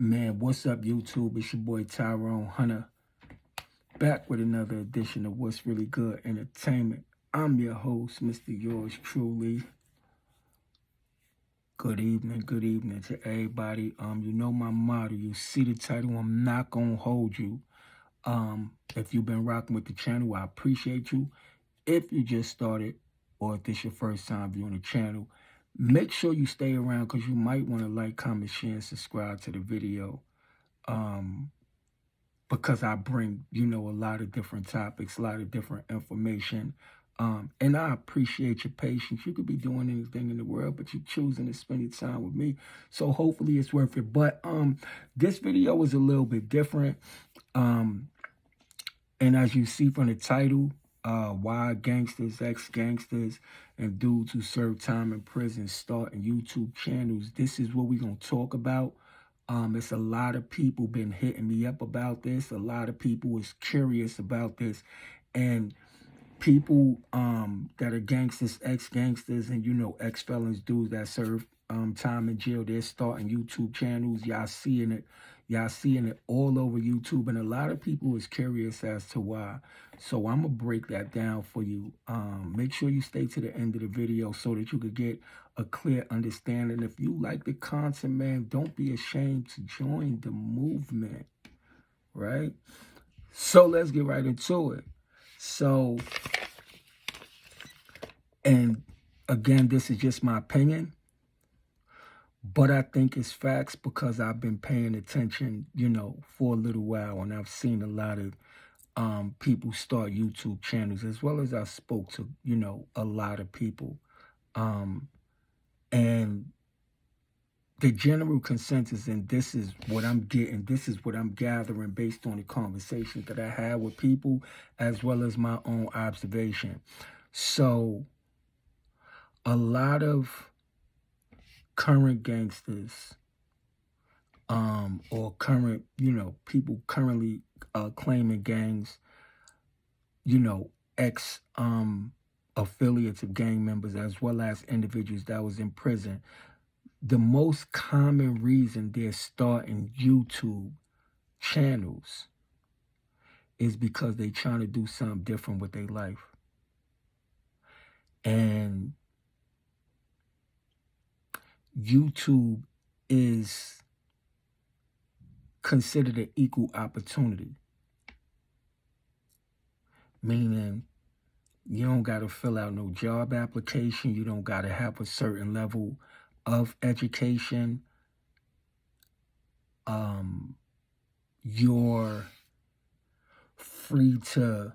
Man, what's up, YouTube? It's your boy Tyrone Hunter, back with another edition of What's Really Good Entertainment. I'm your host, Mr. Yours Truly. Good evening to everybody. You know my motto. You see the title. I'm not gonna hold you. If you've been rocking with the channel, I appreciate you. If you just started, or if this is your first time viewing the channel, make sure you stay around because you might want to like, comment, share, and subscribe to the video. Because I bring, a lot of different topics, a lot of different information. And I appreciate your patience. You could be doing anything in the world, but you're choosing to spend your time with me. So hopefully it's worth it. But this video is a little bit different. And as you see from the title, why gangsters, ex-gangsters, and dudes who serve time in prison starting YouTube channels. This is what we're going to talk about. It's a lot of people been hitting me up about this. A lot of people is curious about this. And people that are gangsters, ex-gangsters, and, ex-felons, dudes that serve time in jail, they're starting YouTube channels. Y'all seeing it. Y'all seeing it all over YouTube. And a lot of people is curious as to why. So I'm going to break that down for you. Make sure you stay to the end of the video so that you could get a clear understanding. If you like the content, man, don't be ashamed to join the movement, right? So let's get right into it. So, and again, this is just my opinion, but I think it's facts because I've been paying attention, for a little while, and I've seen a lot of people start YouTube channels, as well as I spoke to, a lot of people. And the general consensus, and this is what I'm getting, this is what I'm gathering based on the conversations that I had with people, as well as my own observation. So a lot of current gangsters, or current, people currently claiming gangs, ex affiliates of gang members, as well as individuals that was in prison. The most common reason they're starting YouTube channels is because they're trying to do something different with their life. And YouTube is considered an equal opportunity, meaning you don't got to fill out no job application. You don't got to have a certain level of education. You're free to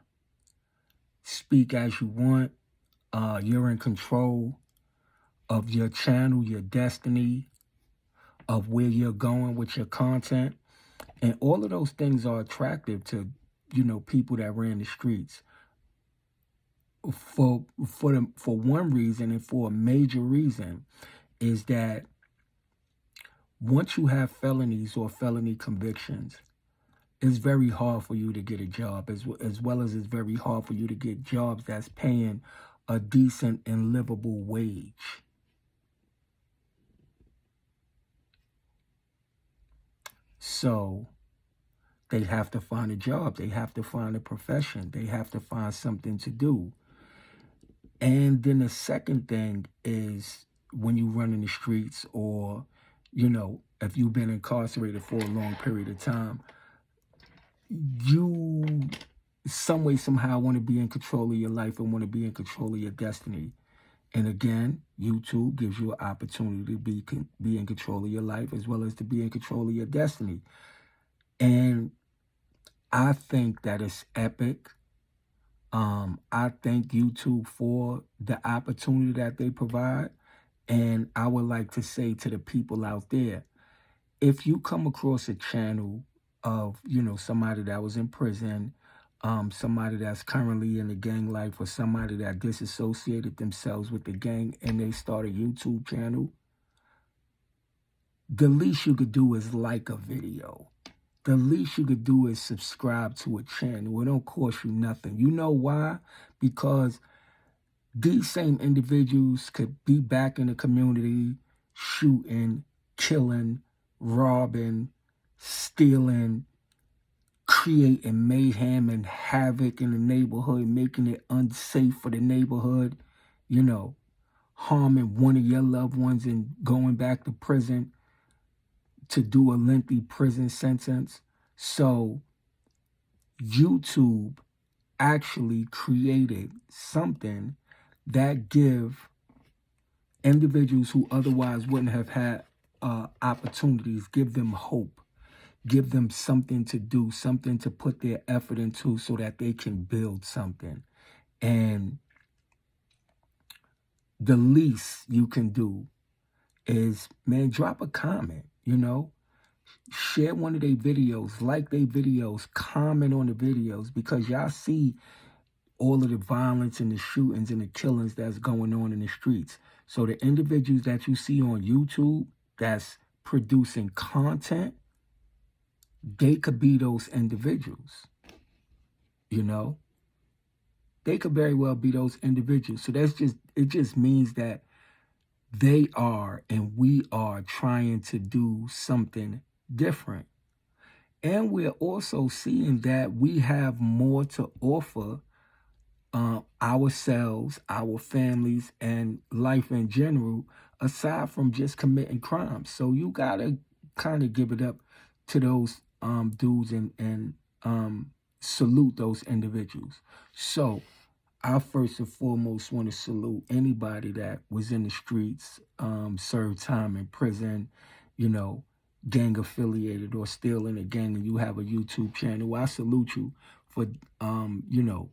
speak as you want. You're in control of your channel, your destiny, of where you're going with your content. And all of those things are attractive to, people that ran the streets. For one reason, and for a major reason, is that once you have felonies or felony convictions, it's very hard for you to get a job, as well as it's very hard for you to get jobs that's paying a decent and livable wage. So they have to find a job. They have to find a profession. They have to find something to do. And then the second thing is, when you run in the streets, or, if you've been incarcerated for a long period of time, you some way, somehow want to be in control of your life and want to be in control of your destiny. And again, YouTube gives you an opportunity to be in control of your life, as well as to be in control of your destiny. And I think that it's epic. I thank YouTube for the opportunity that they provide. And I would like to say to the people out there, if you come across a channel of, somebody that was in prison, somebody that's currently in the gang life, or somebody that disassociated themselves with the gang and they start a YouTube channel, the least you could do is like a video. The least you could do is subscribe to a channel. It don't cost you nothing. You know why? Because these same individuals could be back in the community, shooting, killing, robbing, stealing, creating mayhem and havoc in the neighborhood, making it unsafe for the neighborhood, you know, harming one of your loved ones and going back to prison to do a lengthy prison sentence. So YouTube actually created something that give individuals who otherwise wouldn't have had opportunities, give them hope, give them something to do, something to put their effort into so that they can build something. And the least you can do is, man, drop a comment, you know, share one of their videos, like their videos, comment on the videos, because y'all see all of the violence and the shootings and the killings that's going on in the streets. So the individuals that you see on YouTube that's producing content, they could be those individuals, you know? They could very well be those individuals. So it just means that they are and we are trying to do something different. And we're also seeing that we have more to offer ourselves, our families, and life in general, aside from just committing crimes. So you gotta kind of give it up to those dudes and salute those individuals. So I first and foremost want to salute anybody that was in the streets, served time in prison, you know, gang affiliated or still in a gang, and you have a YouTube channel. I salute you for, you know,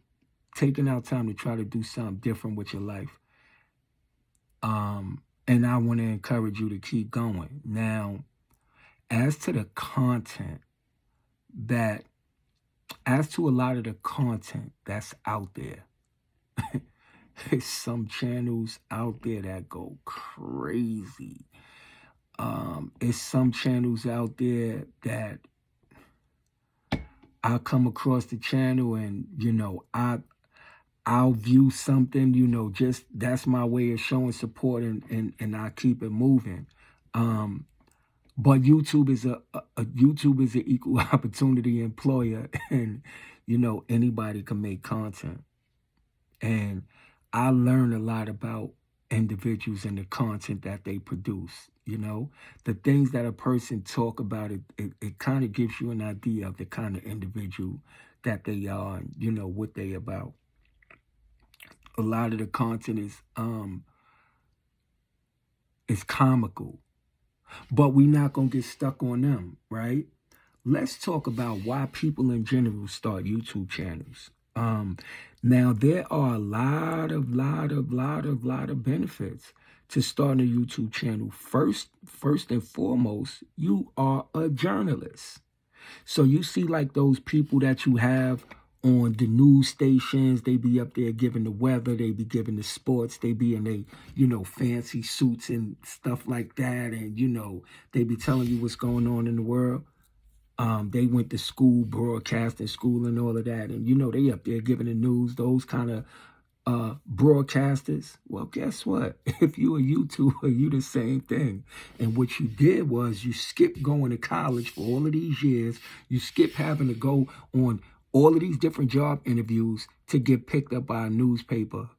taking out time to try to do something different with your life. And I want to encourage you to keep going. Now, as to the content as to a lot of the content that's out there, there's some channels out there that go crazy. It's some channels out there that I come across the channel and, you know, I'll view something, you know, just that's my way of showing support and I keep it moving. But YouTube is YouTube is an equal opportunity employer, and you know anybody can make content. And I learn a lot about individuals and the content that they produce. You know, the things that a person talk about, it kind of gives you an idea of the kind of individual that they are, and, you know, what they about. A lot of the content is comical, but we're not gonna get stuck on them, right? Let's talk about why people in general start YouTube channels. Now there are a lot of benefits to starting a YouTube channel. First and foremost, you are a journalist. So you see like those people that you have on the news stations, they be up there giving the weather, they be giving the sports, they be in they, you know, fancy suits and stuff like that. And, you know, they be telling you what's going on in the world. They went to school, broadcasting school and all of that. And, you know, they up there giving the news, those kind of broadcasters. Well, guess what? If you a YouTuber, you the same thing. And what you did was you skipped going to college for all of these years. You skipped having to go on all of these different job interviews to get picked up by a newspaper.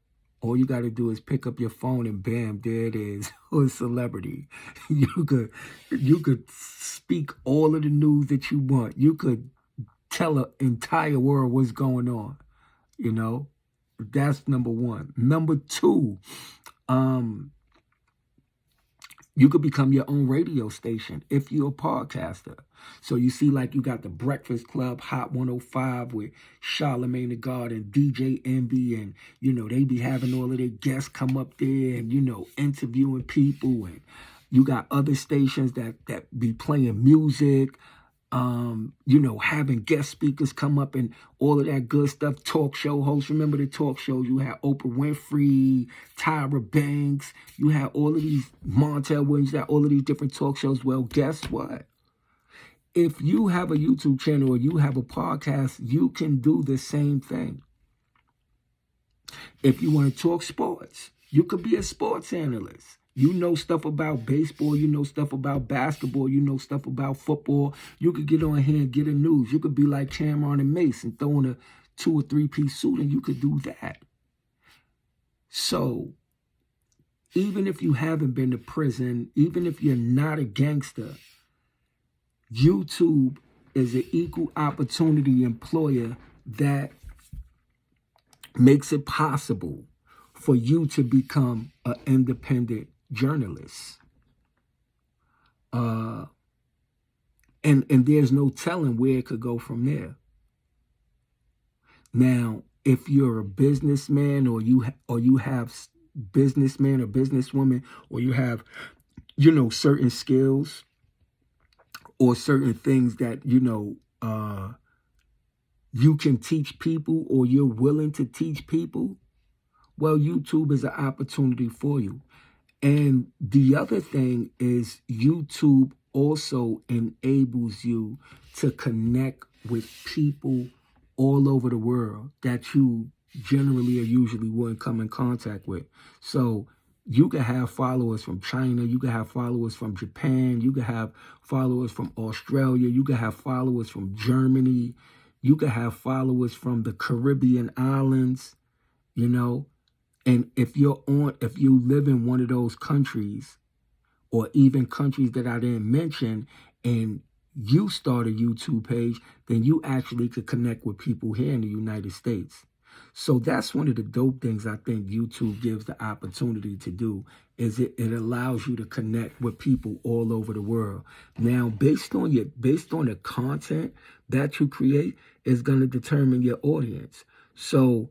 All you got to do is pick up your phone and bam, there it is. Or a celebrity. You could speak all of the news that you want. You could tell an entire world what's going on. You know, that's number one. Number two, you could become your own radio station if you're a podcaster. So you see, like you got the Breakfast Club, Hot 105 with Charlamagne the God and DJ Envy, and you know they be having all of their guests come up there and you know interviewing people, and you got other stations that be playing music. You know, having guest speakers come up and all of that good stuff. Talk show hosts. Remember the talk shows? You had Oprah Winfrey, Tyra Banks. You had all of these, Montel Williams, you had all of these different talk shows. Well, guess what? If you have a YouTube channel or you have a podcast, you can do the same thing. If you want to talk sports, you could be a sports analyst. You know stuff about baseball, you know stuff about basketball, you know stuff about football. You could get on here and get a news. You could be like Cameron and Mace and throw in a 2 or 3 piece suit, and you could do that. So even if you haven't been to prison, even if you're not a gangster, YouTube is an equal opportunity employer that makes it possible for you to become an independent journalist. And there's no telling where it could go from there. Now, if you're a businessman, or you have businessman or businesswoman, or you have, certain skills or certain things that, you can teach people, or you're willing to teach people, well, YouTube is an opportunity for you. And the other thing is, YouTube also enables you to connect with people all over the world that you generally or usually wouldn't come in contact with. So you can have followers from China, you can have followers from Japan, you can have followers from Australia, you can have followers from Germany, you can have followers from the Caribbean islands, and if you live in one of those countries, or even countries that I didn't mention, and you start a YouTube page, then you actually could connect with people here in the United States. So that's one of the dope things I think YouTube gives the opportunity to do, is it allows you to connect with people all over the world. Now, based on the content that you create, is going to determine your audience. So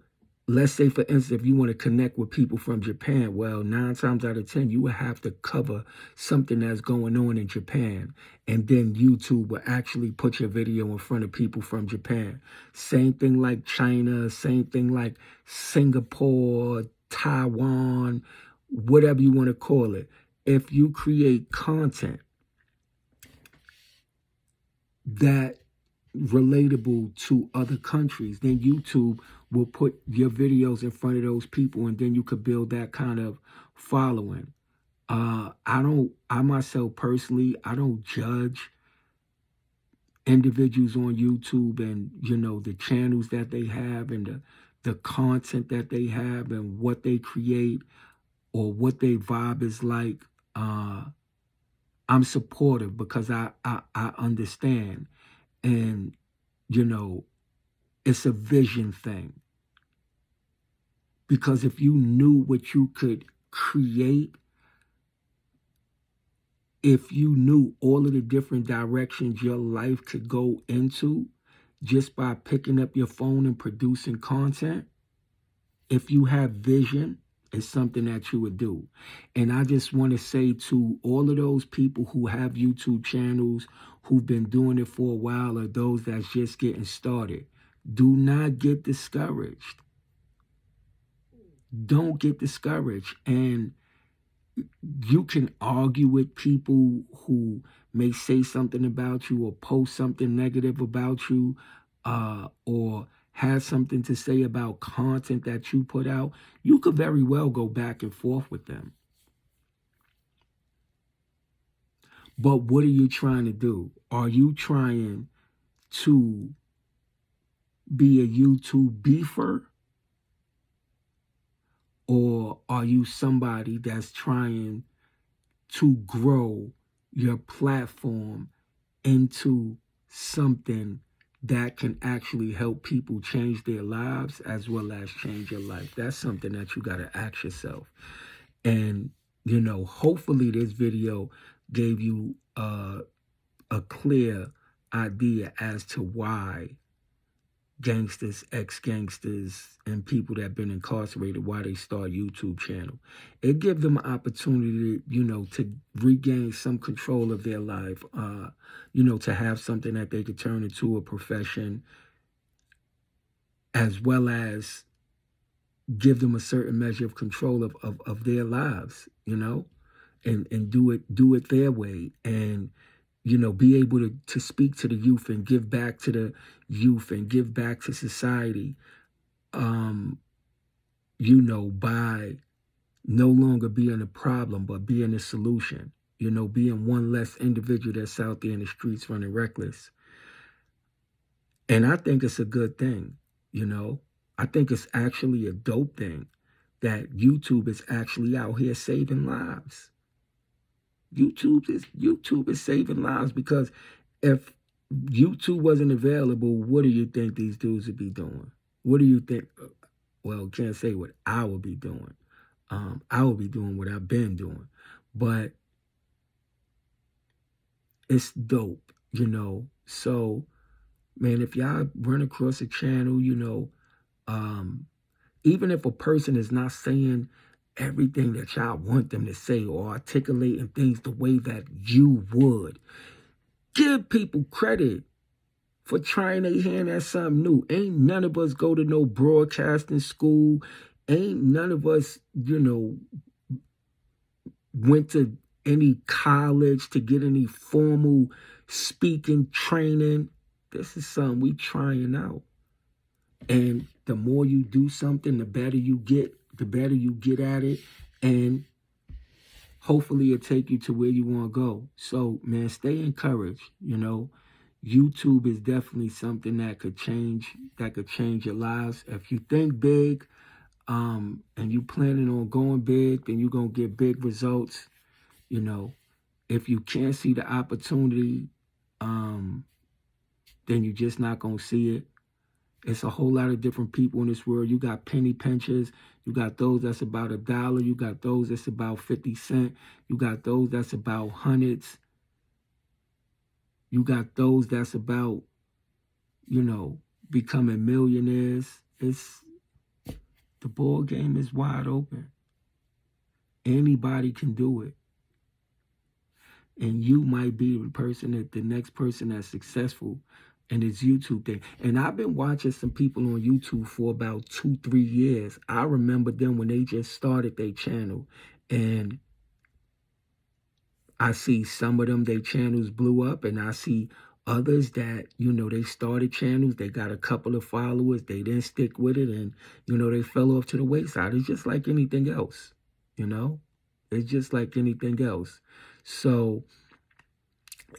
let's say, for instance, if you want to connect with people from Japan, well, 9 times out of 10, you would have to cover something that's going on in Japan. And then YouTube will actually put your video in front of people from Japan. Same thing like China, same thing like Singapore, Taiwan, whatever you want to call it. If you create content that relatable to other countries, then YouTube will put your videos in front of those people, and then you could build that kind of following. I myself personally, I don't judge individuals on YouTube and, the channels that they have, and the content that they have, and what they create, or what their vibe is like. I'm supportive because I understand. And, it's a vision thing. Because if you knew what you could create, if you knew all of the different directions your life could go into just by picking up your phone and producing content, if you have vision, it's something that you would do. And I just want to say to all of those people who have YouTube channels, who've been doing it for a while, or those that's just getting started, do not get discouraged. Don't get discouraged. And you can argue with people who may say something about you, or post something negative about you, or have something to say about content that you put out. You could very well go back and forth with them. But what are you trying to do? Are you trying to be a YouTube beefer? Or are you somebody that's trying to grow your platform into something that can actually help people change their lives, as well as change your life? That's something that you got to ask yourself. And, hopefully this video gave you a clear idea as to why gangsters, ex-gangsters, and people that have been incarcerated, why they start YouTube channel. It gives them an opportunity, to regain some control of their life, to have something that they could turn into a profession, as well as give them a certain measure of control of their lives, and do it their way. And be able to speak to the youth and give back to the youth and give back to society, by no longer being a problem, but being a solution. You know, being one less individual that's out there in the streets running reckless. And I think it's a good thing, you know. I think it's actually a dope thing that YouTube is actually out here saving lives. YouTube is saving lives, because if YouTube wasn't available, what do you think these dudes would be doing? What do you think? Well, can't say what I would be doing. I would be doing what I've been doing, but it's dope, you know. So, man, if y'all run across a channel, you know, um, even if a person is not saying everything that y'all want them to say or articulating things the way that you would, give people credit for trying their hand at something new. Ain't none of us go to no broadcasting school. Ain't none of us, you know, went to any college to get any formal speaking training. This is something we trying out. And the more you do something, the better you get at it. And hopefully it'll take you to where you want to go. So, man, stay encouraged, you know. YouTube is definitely something that could change your lives. If you think big, and you planning on going big, then you're gonna get big results. You know, if you can't see the opportunity, then you're just not gonna see it. It's a whole lot of different people in this world. You got penny pinchers. You got those that's about $1. You got those that's about 50 cents. You got those that's about hundreds. You got those that's about, you know, becoming millionaires. The ball game is wide open. Anybody can do it. And you might be the next person that's successful in this YouTube thing. And I've been watching some people on YouTube for about 2-3 years. I remember them when they just started their channel, and I see some of them, their channels blew up, and I see others that, you know, they started channels, they got a couple of followers, they didn't stick with it, and, you know, they fell off to the wayside. It's just like anything else, you know? It's just like anything else. So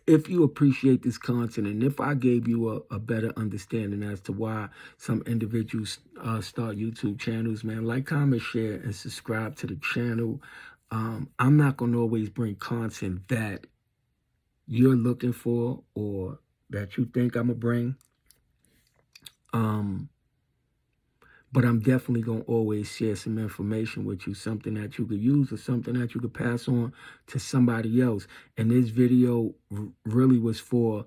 if you appreciate this content, and if I gave you a better understanding as to why some individuals start YouTube channels, man, like, comment, share, and subscribe to the channel. I'm not going to always bring content that you're looking for or that you think I'm going to bring. But I'm definitely going to always share some information with you, something that you could use or something that you could pass on to somebody else. And this video really was for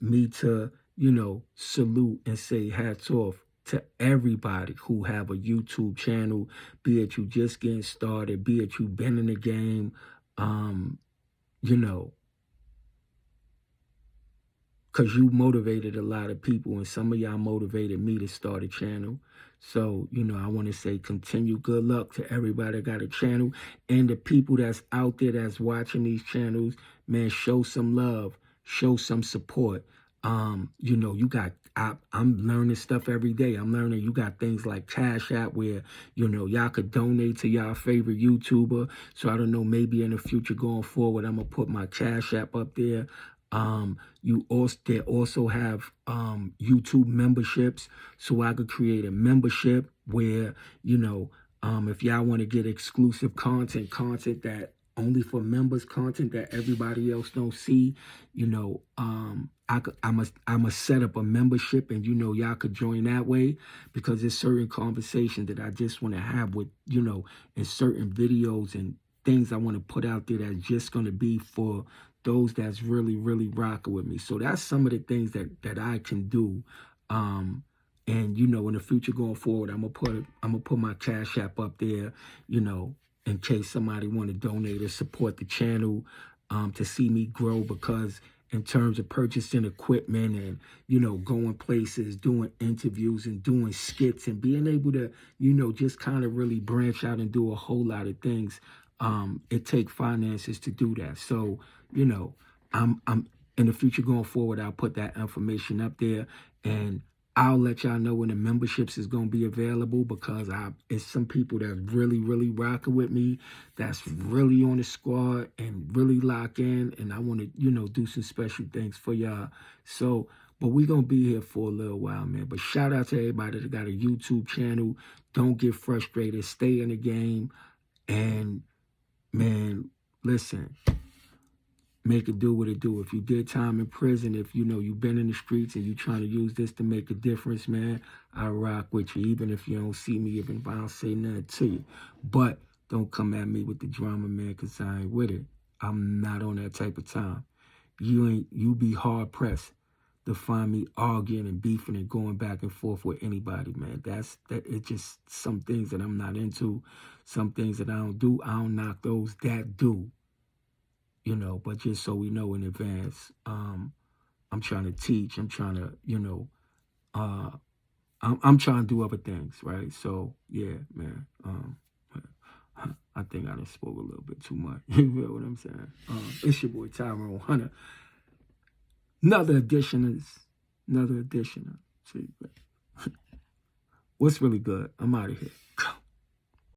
me to, you know, salute and say hats off to everybody who have a YouTube channel, be it you just getting started, be it you been in the game, you know, because you motivated a lot of people, and some of y'all motivated me to start a channel. So, you know, I want to say continue good luck to everybody that got a channel, and the people that's out there that's watching these channels, man, show some love, show some support. You know, I'm learning stuff every day. I'm learning you got things like Cash App where, you know, y'all could donate to y'all favorite YouTuber. So I don't know, maybe in the future going forward, I'm going to put my Cash App up there. They also have YouTube memberships, so I could create a membership where, you know, if y'all want to get exclusive content that only for members, content that everybody else don't see, you know, I'm set up a membership, and, you know, y'all could join that way, because there's certain conversations that I just want to have with, you know, in certain videos and things I want to put out there that's just going to be for those that's really, really rocking with me. So that's some of the things that I can do. And, you know, in the future going forward, I'm gonna put my Cash App up there, you know, in case somebody want to donate or support the channel, to see me grow. Because in terms of purchasing equipment and, you know, going places, doing interviews and doing skits and being able to, you know, just kind of really branch out and do a whole lot of things, it takes finances to do that. So, you know, I'm in the future going forward, I'll put that information up there, and I'll let y'all know when the memberships is gonna be available, because it's some people that's really, really rocking with me, that's really on the squad and really lock in, and I want to, do some special things for y'all. So, but we gonna be here for a little while, man. But shout out to everybody that got a YouTube channel. Don't get frustrated. Stay in the game, and man, listen. Make it do what it do. If you did time in prison, if you've been in the streets and you trying to use this to make a difference, man, I rock with you. Even if you don't see me, even if I don't say nothing to you. But don't come at me with the drama, man, because I ain't with it. I'm not on that type of time. You be hard pressed to find me arguing and beefing and going back and forth with anybody, man. It's just some things that I'm not into, some things that I don't do. I don't knock those that do. But just so we know in advance, I'm trying to teach. I'm trying to, I'm trying to do other things, right? So yeah, man. I think I done spoke a little bit too much. You feel what I'm saying? It's your boy Tyrone Hunter. Another edition. See, what's really good? I'm out of here.